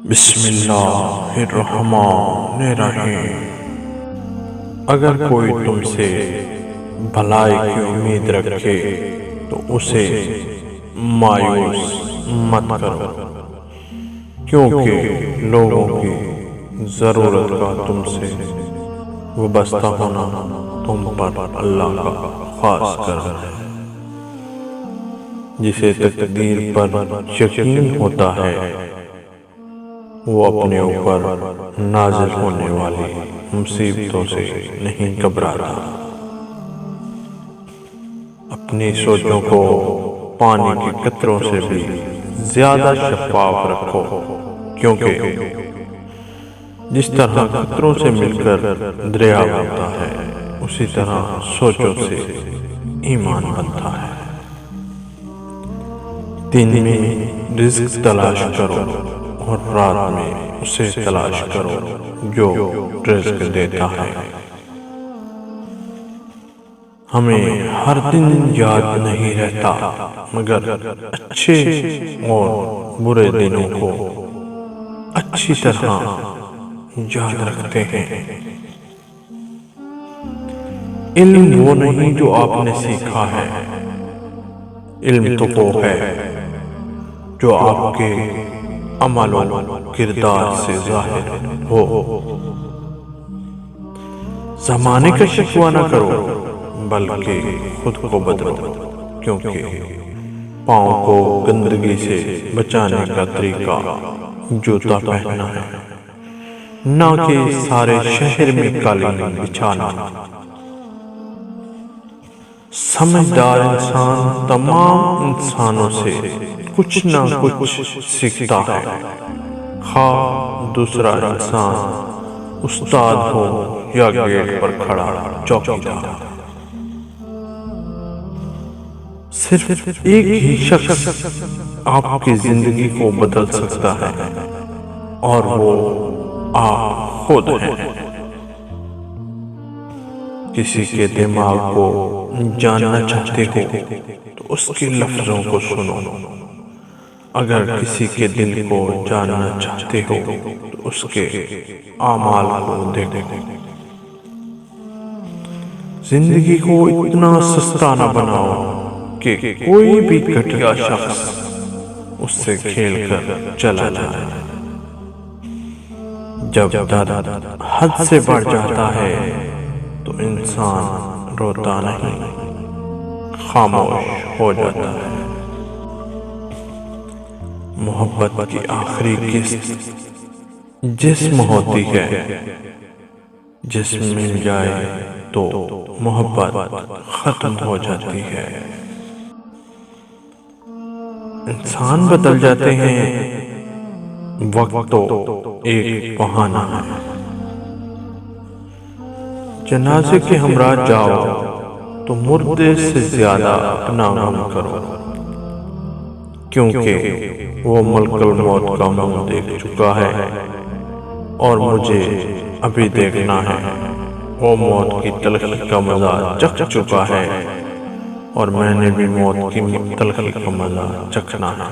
بسم اللہ الرحمن الرحیم۔ اگر کوئی تم سے بھلائی کی امید رکھے تو اسے مایوس مت کرو، کیونکہ لوگوں کی ضرورت کا تم سے وابستہ ہونا تم پر اللہ کا خاص کرم ہے۔ جسے تقدیر پر یقین ہوتا ہے وہ اپنے اوپر نازل ہونے والی مصیبتوں سے نہیں گھبراتا۔ اپنی سوچوں کو پانی کے قطروں سے بھی زیادہ شفاف رکھو، کیونکہ جس طرح قطروں سے مل کر دریا بنتا ہے اسی طرح سوچوں سے ایمان بنتا ہے۔ دن میں رزق تلاش کرو اور رات میں اسے تلاش کرو جو رزق دیتا ہے۔ ہمیں ہر دن یاد نہیں رہتا، مگر اچھے اور برے دنوں کو اچھی طرح یاد رکھتے ہیں۔ علم وہ نہیں جو آپ نے سیکھا ہے، علم تو وہ ہے جو آپ کے عمل و کردار سے ظاہر ہو۔ زمانے کا شکوہ نہ کرو بلکہ خود کو بدلو، کیونکہ پاؤں کو گندگی سے بچانے کا طریقہ جوتا پہننا ہے، نہ کہ سارے شہر میں قالین بچھانا۔ سمجھدار انسان تمام انسانوں سے کچھ نہ کچھ سیکھتا ہے، خواہ دوسرا انسان استاد ہو یا گیٹ پر کھڑا چوکیدار۔ صرف ایک ہی شخص آپ کی زندگی کو بدل سکتا ہے اور وہ آپ خود ہیں۔ کسی کے دماغ کو جاننا چاہتے ہو تو اس کے لفظوں کو سنو، اگر کسی کے دل کو جاننا چاہتے ہو تو اس کے اعمال کو دیکھو۔ زندگی کو اتنا سستا نہ بناؤ کہ کوئی بھی گھٹیا شخص اس سے کھیل کر چلا جائے۔ جب درد حد سے بڑھ جاتا ہے تو انسان روتا نہیں، خاموش ہو جاتا ہے۔ محبت کی آخری قسط جسم ہوتی ہے، جسم مل جائے تو محبت ختم ہو جاتی ہے۔ انسان بدل جاتے ہیں، وقت تو ایک بہانہ ہے۔ جنازے کے ہمراہ جاؤ تو مردے سے زیادہ اپنا غم کرو، کیونکہ وہ ملک الموت کا منہ دیکھ چکا ہے اور مجھے ابھی دیکھنا ہے۔ وہ موت کی تلخی کا مزہ چکھ چکا ہے اور میں نے بھی موت کی تلخی کا مزہ چکھنا ہے۔